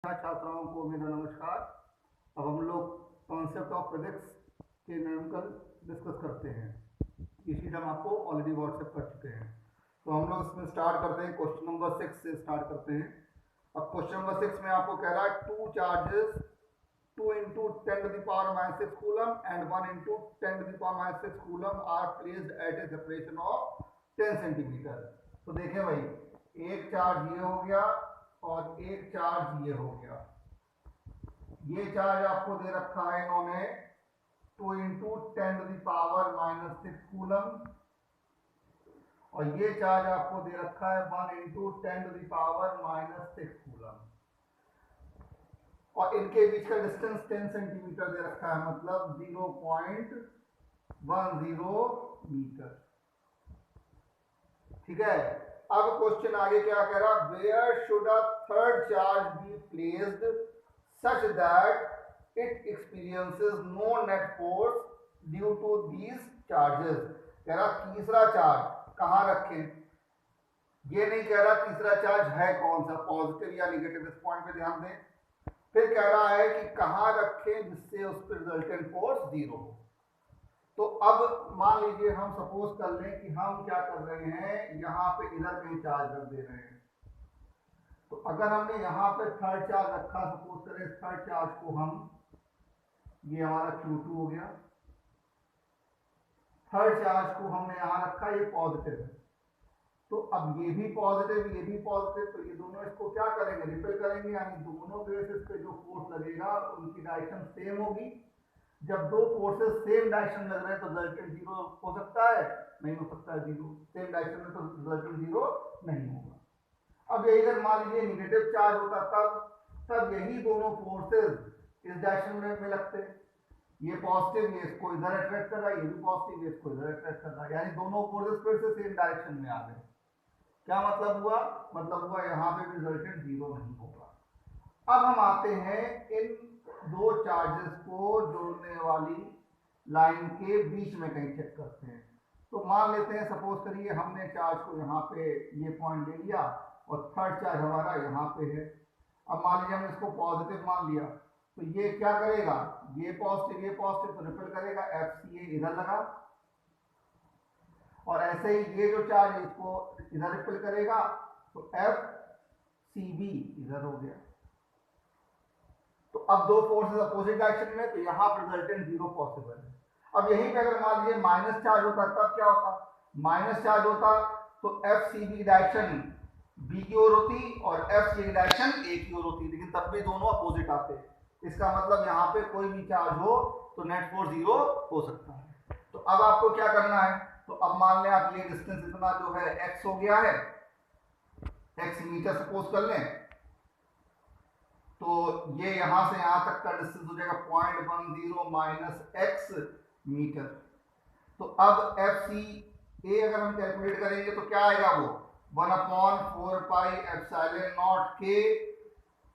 छात्राओं को मेरा नमस्कार। अब हम लोग कॉन्सेप्ट ऑफ फिजिक्स के न्यूमेरिकल डिस्कस करते हैं। ये चीज़ हम आपको ऑलरेडी व्हाट्सएप कर चुके हैं, तो हम लोग इसमें स्टार्ट करते हैं। क्वेश्चन नंबर 6 से स्टार्ट करते हैं। अब क्वेश्चन नंबर 6 में आपको कह रहा है two charges 2 into 10 to the power minus 6 coulomb and 1 into 10 to the power minus 6 coulomb are placed at a separation of 10 centimetre. तो देखें भाई, एक चार्ज ये हो गया और एक चार्ज ये हो गया। ये चार्ज आपको दे रखा है इन्होंने 2 into 10 to the power minus 6 coulomb, और ये चार्ज आपको दे रखा है 1 into 10 to the power minus 6 coulomb, और इनके बीच का डिस्टेंस 10 सेंटीमीटर दे रखा है, मतलब 0.10 मीटर। ठीक है। अब क्वेश्चन आगे क्या कह रहा, where should a third charge be placed such that it experiences no net force due to these charges. कह रहा तीसरा चार्ज कहाँ रखें, ये नहीं कह रहा तीसरा चार्ज है कौन सा, पॉजिटिव या निगेटिव, इस पॉइंट पे ध्यान दें। फिर कह रहा है कि कहाँ रखें जिससे उस पर रिजल्टेंट फोर्स जीरो हो। तो अब मान लीजिए हम सपोज कर लें कि हम क्या कर रहे हैं, यहाँ पे इधर कहीं चार्ज रख दे रहे हैं। तो अगर हमने यहाँ पे थर्ड चार्ज रखा, सपोज करें इस थर्ड चार्ज को हम, ये हमारा Q2 हो गया, थर्ड चार्ज को हमने यहाँ रखा, ये पॉजिटिव है। तो अब ये भी पॉजिटिव, ये भी पॉजिटिव, तो ये दोनों इसको क्या करेंगे, रिपेल करेंगे, यानी दोनों बेसिस पे जो फोर्स लगेगा उनकी डायरेक्शन सेम होगी। जब दो फोर्सेस सेम डायरेक्शन लग रहे हैं तो रिजल्टेंट जीरो हो सकता है, नहीं हो सकता है जीरो। सेम डायरेक्शन में तो रिजल्टेंट जीरो नहीं होगा। अब यही अगर मान लीजिए निगेटिव चार्ज होता तब यही दोनों फोर्सेस इस डायरेक्शन में लगते, ये पॉजिटिव, ये इसको इधर अट्रैक्ट कर रहा है, ये भी पॉजिटिव, ये इसको इधर अट्रैक्ट कर रहा है, यानी दोनों फोर्सेस फिर से सेम डायरेक्शन में आ गए। क्या मतलब हुआ, मतलब हुआ यहाँ पे भी रिजल्टेंट जीरो नहीं होगा। अब हम आते हैं इन दो चार्जेस को जोड़ने वाली लाइन के बीच में कहीं चेक करते हैं। तो मान लेते हैं, सपोज करिए हमने चार्ज को यहाँ पे ये पॉइंट ले लिया और थर्ड चार्ज हमारा यहाँ पे है। अब मान लीजिए हमने इसको पॉजिटिव मान लिया, तो ये क्या करेगा, ये पॉजिटिव तो रिपेल करेगा, FCA इधर लगा, और ऐसे ही ये जो चार्ज है इसको इधर रिपेल करेगा, तो FCB इधर हो गया। तो अब दो फोर्सेस अपोजिट डायरेक्शन में, तो यहाँ पर रिजल्टेंट जीरो पॉसिबल है। अब यहीं पे अगर मान लीजिए माइनस चार्ज होता तब क्या होता, माइनस चार्ज होता तो FCB डायरेक्शन B की ओर होती और FCA की डायरेक्शन A की ओर होती, लेकिन तब भी दोनों अपोजिट आते। इसका मतलब यहाँ पे कोई भी चार्ज हो तो नेट फोर्स जीरो हो सकता है। तो अब आपको क्या करना है, तो अब मान लें आप ये डिस्टेंस इतना जो है x हो गया है, x मीटर सपोज कर लें, तो ये यहां से यहां तक का डिस्टेंस हो जाएगा 0.10 माइनस x मीटर। तो अब FCA अगर हम कैलकुलेट करेंगे तो क्या आएगा, वो 1/4 pi epsilon not K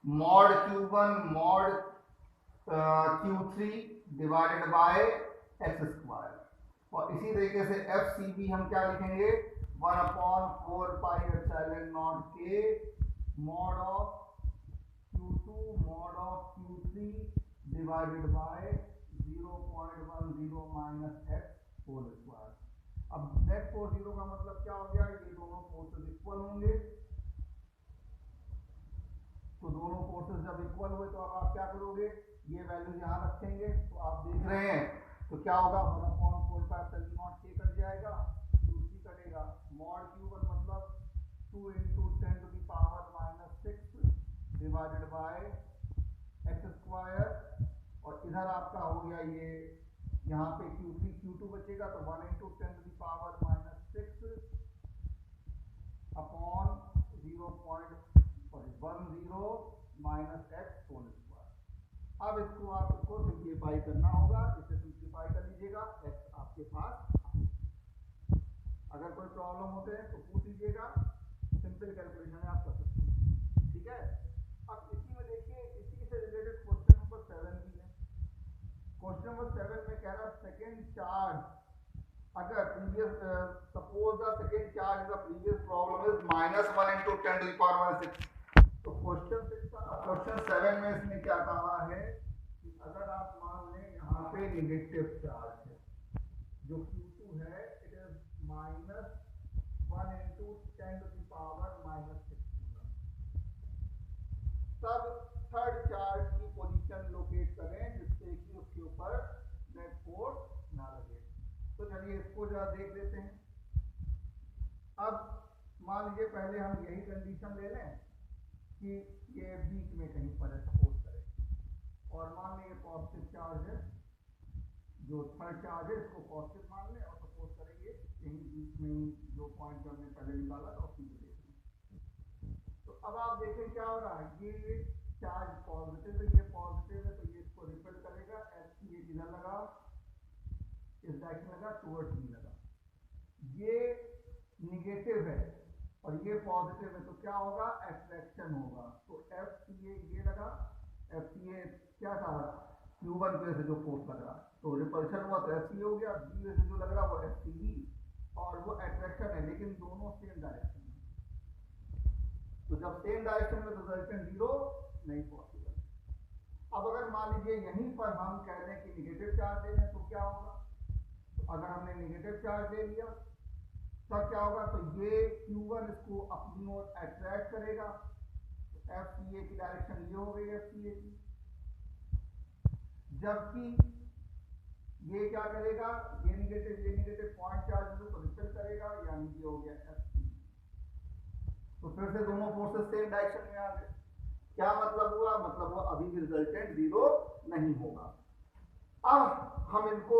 mod Q1 mod Q3 divided bye x square. और इसी तरीके से FCB हम क्या लिखेंगे, 1/4 pi epsilon not K mod of Q2 mod of Q3 divided by 0.10 minus x whole square। अब नेट फोर्स जीरो का मतलब क्या हो गया, ये दोनों फोर्सेस इक्वल होंगे। तो दोनों फोर्सेस जब इक्वल हुए तो अब आप क्या करोगे, ये वैल्यू यहाँ रखेंगे, तो आप देख रहे हैं तो क्या होगा, 1/4 का एप्सिलॉन नॉट K कट जाएगा, Q3 कटेगा, मॉड Q1 मतलब 2 into 10 to the power minus 6 divided by x square, और इधर आपका हो गया ये, यहाँ पे Q3 Q2 बचेगा, तो 1 into 10 to the power minus 6 upon 0.10 minus x whole square. अब इसको आपको सिंप्लीफाई करना होगा, इसे सिंप्लीफाई कर लीजिएगा, x आपके पास। अगर कोई प्रॉब्लम होते हैं तो पूछ लीजिएगा, सिंपल कैलकुलेशन आप कर सकते हैं। ठीक है। अब इसी में देखिए, इसी से रिलेटेड क्वेश्चन नंबर 7 भी है। क्वेश्चन नंबर 7 में कह रहा सेकेंड चार्ज, अगर previous suppose the second charge in the previous problem is -1 into 10 to the power -6। तो क्वेश्चन 6 का क्वेश्चन 7 में इसने क्या कहा है कि अगर आप मान लें यहाँ पे नेगेटिव चार्ज है जो Q2 है, it is -1 into 10 to the power -6 coulomb, तब थर्ड चार्ज की पोजीशन लोकेट करें जिससे कि उसके ऊपर नेट फोर्स ना लगे। तो चलिए इसको जरा देख लेते हैं। अब मान लीजिए पहले हम यही कंडीशन ले लें कि ये बीच में कहीं पर है, सपोज करें, और मान लें ये पॉजिटिव चार्ज है, जो थर्ड चार्ज है इसको पॉजिटिव मान लें, और सपोज करेंगे यहीं बीच में ही जो पॉइंट हमने पहले निकाला था उसी को देख लें। तो अब आप देखें क्या हो रहा है, ये चार्ज पॉजिटिव है, ये पॉजिटिव है, तो ये इसको रिपेल करेगा, F इधर लगा, इस डायरेक्शन लगा, टुवर्ड्स बी लगा। ये निगेटिव है और ये पॉजिटिव है, तो क्या होगा, अट्रैक्शन होगा। तो FCA ये लगा, FCA क्या था, Q1 पे से जो फोर्स लग रहा, तो रिपल्शन हुआ तो FCA हो गया, B से जो लग रहा वो FCB, और वो अट्रैक्शन है, लेकिन दोनों सेम डायरेक्शन में। तो जब सेम डायरेक्शन में तो रिजल्टेंट जीरो नहीं पॉसिबल। अब अगर मान लीजिए यहीं पर हम कह दें कि निगेटिव चार्ज दे दें तो क्या होगा, तो अगर हमने निगेटिव चार्ज दे दिया तब क्या होगा, तो ये Q1 इसको अपनी ओर अट्रैक्ट करेगा, तो FCA की डायरेक्शन ये हो गई FCA की, जबकि ये क्या करेगा, ये निगेटिव पॉइंट चार्ज को रिपेल करेगा, यानी ये हो गया FCB। तो फिर से दोनों फोर्सेस सेम डायरेक्शन में आ गए। क्या मतलब हुआ, मतलब वो अभी भी रिजल्टेंट जीरो नहीं होगा। अब हम इनको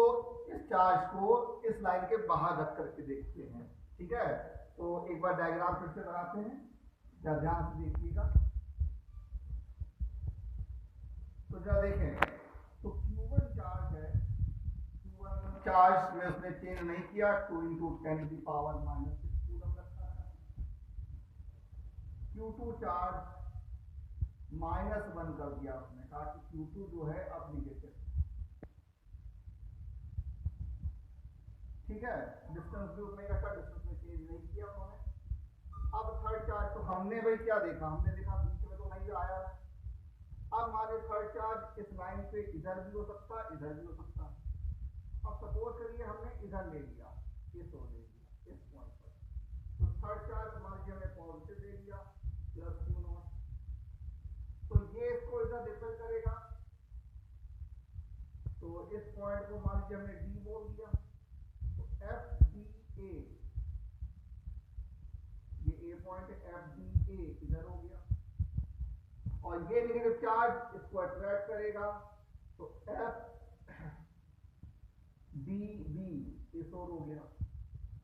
इस चार्ज को इस लाइन के बाहर रख करके देखते हैं, ठीक है। तो एक बार डायग्राम फिर से बनाते हैं, जरा ध्यान से देखिएगा। तो जरा देखें, तो Q1 चार्ज है, Q1 चार्ज में उसने चेंज नहीं किया, 2 into 10 to the power -6 coulomb रखा है। Q2 चार्ज -1 कर दिया, उसने कहा कि Q2 जो है अब निगेटिव, ठीक है, डिस्टेंस भी उतना ही रखा, डिस्टेंस में चेंज नहीं किया उन्होंने। अब थर्ड चार्ज, तो हमने भाई क्या देखा, हमने देखा बीच में तो नहीं आया। अब हमारे थर्ड चार्ज इस लाइन पे इधर भी हो सकता है, इधर भी हो सकता है। अब सपोज करिए हमने इधर ले लिया, इस ओर ले लिया, इस पॉइंट पर, तो थर्ड चार्ज मान लीजिए हमने पॉजिटिव ले लिया +Q0, तो ये इसको इधर रिपेल करेगा, तो इस पॉइंट को मान लीजिए हमने D बोल दिया, FDA, ये A पॉइंट है, FDA इधर हो गया, और ये नेगेटिव चार्ज इसको अट्रैक्ट करेगा, तो FDB इस ओर हो गया।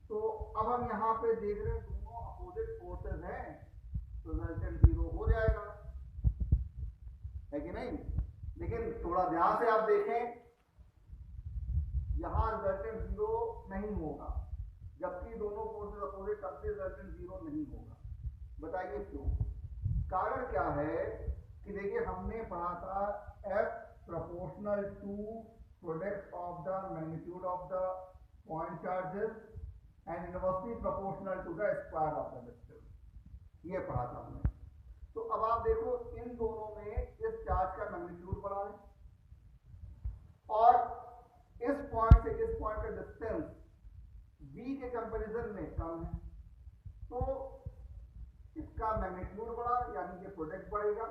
तो अब हम यहाँ पे देख रहे हैं दोनों अपोजिट फोर्सेस हैं, तो रिजल्टेंट जीरो हो जाएगा, है कि नहीं। लेकिन थोड़ा ध्यान से आप देखें, यहां रिजल्टेंट जीरो नहीं होगा, जबकि दोनों फोर्सेस अपोजिट, तब भी रिजल्टेंट जीरो नहीं होगा। बताइए क्यों, कारण क्या है कि देखिए हमने पढ़ा था F proportional to product of the magnitude of the point charges and inversely proportional to the square of the distance, ये पढ़ा था हमने। तो अब आप देखो इन दोनों में इस चार्ज का मैग्नीट्यूड बड़ा है, और इस पॉइंट से इस पॉइंट का डिस्टेंस B के कंपैरिजन में कम है, तो इसका मैग्नीट्यूड बढ़ा, यानी ये प्रोडक्ट बढ़ेगा,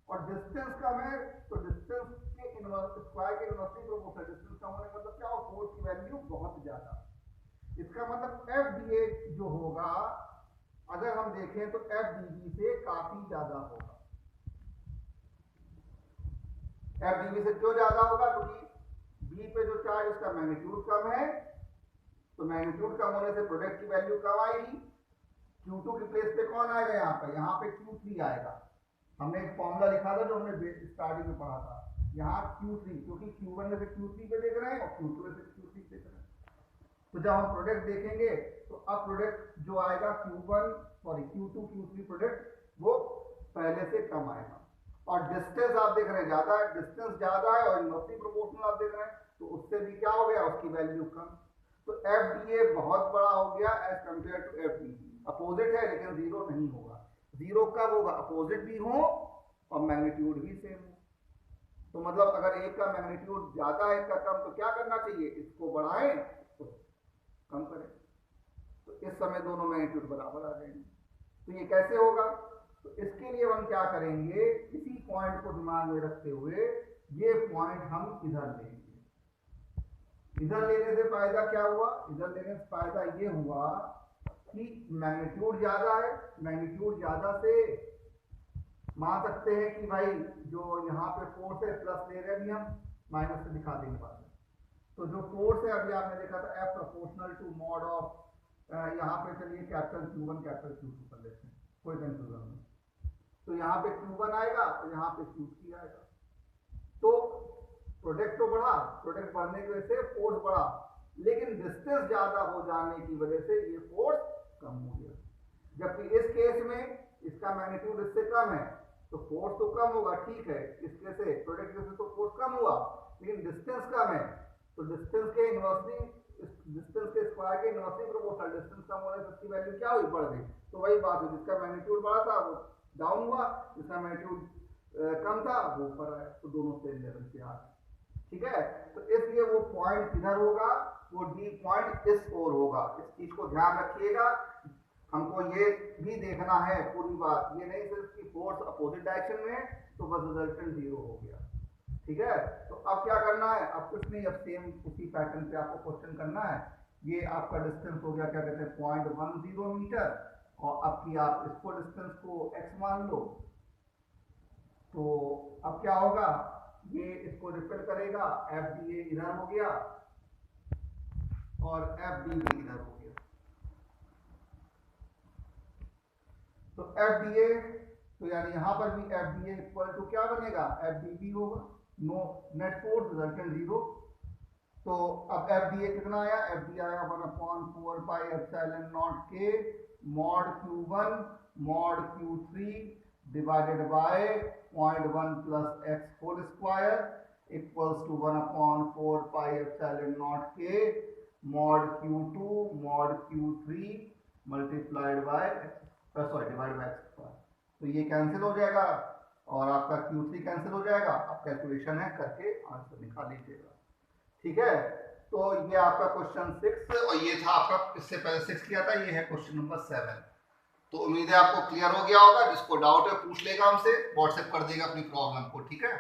और डिस्टेंस कम है, तो डिस्टेंस के इनवर्स स्क्वायर के इनवर्सली प्रोपोर्शनल, डिस्टेंस कम होने का मतलब क्या हो, फोर्स की वैल्यू बहुत ज्यादा। इसका मतलब FDA जो होगा, अगर हम देखें तो FDB से काफी ज्यादा होगा। FDB से क्यों ज्यादा होगा, क्योंकि B पे जो चार्ज, उसका मैग्नीट्यूड कम है, तो मैग्नीट्यूड कम होने से प्रोडक्ट की वैल्यू कम आएगी। Q2 की प्लेस पे कौन आएगा, यहाँ पे Q3 आएगा। हमने एक फॉर्मूला लिखा था जो हमने स्टार्टिंग में पढ़ा था, यहाँ Q3, क्योंकि Q1 में से Q3 पे देख रहे हैं और Q2 में से Q3 देख रहे हैं। तो जब हम प्रोडक्ट देखेंगे तो अब प्रोडक्ट जो आएगा Q2 Q3 प्रोडक्ट वो पहले से कम आएगा, और डिस्टेंस आप देख रहे हैं ज्यादा है, डिस्टेंस ज्यादा है और इनवर्सली प्रोपोर्शनल आप देख रहे हैं, तो उससे भी क्या हो गया, उसकी वैल्यू कम। तो FDA बहुत बड़ा हो गया as compare to FDB। Opposite है लेकिन जीरो नहीं होगा। जीरो कब होगा, अपोजिट भी हो और मैग्नीट्यूड भी सेम हो। तो मतलब अगर एक का मैग्नीट्यूड ज्यादा है, एक का कम, तो क्या करना चाहिए, इसको बढ़ाएं तो कम करें, तो इस समय दोनों मैग्नीट्यूड बराबर आ जाएंगे। तो ये कैसे होगा, तो इसके लिए हम क्या करेंगे, इसी पॉइंट को दिमाग में रखते हुए ये पॉइंट हम इधर लेंगे। इधर लेने से फायदा क्या हुआ, इधर लेने से फायदा ये हुआ कि मैग्नीट्यूड ज्यादा है, मैग्नीट्यूड ज्यादा से मान सकते हैं कि भाई जो यहाँ पे फोर्स है प्लस ले रहे हैं, अभी हम माइनस से दिखा देंगे बाद में। तो जो फोर्स है अभी आपने देखा था F proportional to mod of, यहाँ पे चलिए कैपिटल Q1 कैपिटल Q2 कर लेते हैं, कोई कंफ्यूजन नहीं। तो यहाँ पे Q1 आएगा और यहाँ पे Q3 आएगा, तो प्रोडक्ट तो बढ़ा, प्रोडक्ट बढ़ने की वजह से फोर्स बढ़ा, लेकिन डिस्टेंस ज्यादा हो जाने की वजह से ये फोर्स कम हो गया। जबकि इस केस में इसका मैग्नीट्यूड इससे कम है तो फोर्स तो कम होगा, ठीक है, इसके से प्रोडक्ट से तो फोर्स कम हुआ, लेकिन डिस्टेंस कम है, तो डिस्टेंस के इनवर्सली, डिस्टेंस के स्क्वायर के इनवर्सली प्रोपोर्शनल, डिस्टेंस कम होने से इसकी वैल्यू क्या हुई, बढ़ गई। तो वही बात है, जिसका मैग्नीट्यूड बड़ा था वो डाउन हुआ, जिसका मैग्नीट्यूड कम था वो ऊपर आया, तो दोनों सेम लेवल पे आ गए, ठीक है। तो इसलिए वो पॉइंट किधर होगा, वो डी पॉइंट इस ओर होगा, इस चीज को ध्यान रखिएगा। हमको ये भी देखना है पूरी बात, ये नहीं सिर्फ कि फोर्स अपोजिट डायरेक्शन में तो बस रिजल्टेंट 0 हो गया, ठीक है। तो अब क्या करना है, अब कुछ नहीं, अब सेम उसी पैटर्न पे आपको क्वेश्चन करना है। ये आपका डिस्टेंस हो गया, क्या कहते हैं 0.10 मीटर, और अब की आप इसको डिस्टेंस को x मान लो, तो अब क्या होगा, ये इसको रिपेल करेगा, FDA इधर हो गया और FDB इधर हो गया। तो FDA, तो यानी यहां पर भी FDA इक्वल टू क्या बनेगा, FDB होगा, नो नेट फोर्स रिजल्टेंट 0। तो अब FDA कितना आया, FDA आया 1/4 पाई एप्सिलॉन नॉट के mod Q1 mod Q3 divided by 0.1 plus x whole square equals to 1/4 pi epsilon naught के mod Q2 mod Q3 multiplied by divide by x square. तो ये cancel हो जाएगा और आपका Q3 कैंसिल हो जाएगा, आप कैलकुलेशन है करके आंसर निकाल लीजिएगा, ठीक है। तो ये आपका क्वेश्चन 6 और ये था आपका, इससे पहले 6 किया था, ये है क्वेश्चन नंबर 7। तो उम्मीद है आपको क्लियर हो गया होगा, जिसको डाउट है पूछ लेगा हमसे, व्हाट्सएप कर देगा अपनी प्रॉब्लम को, ठीक है।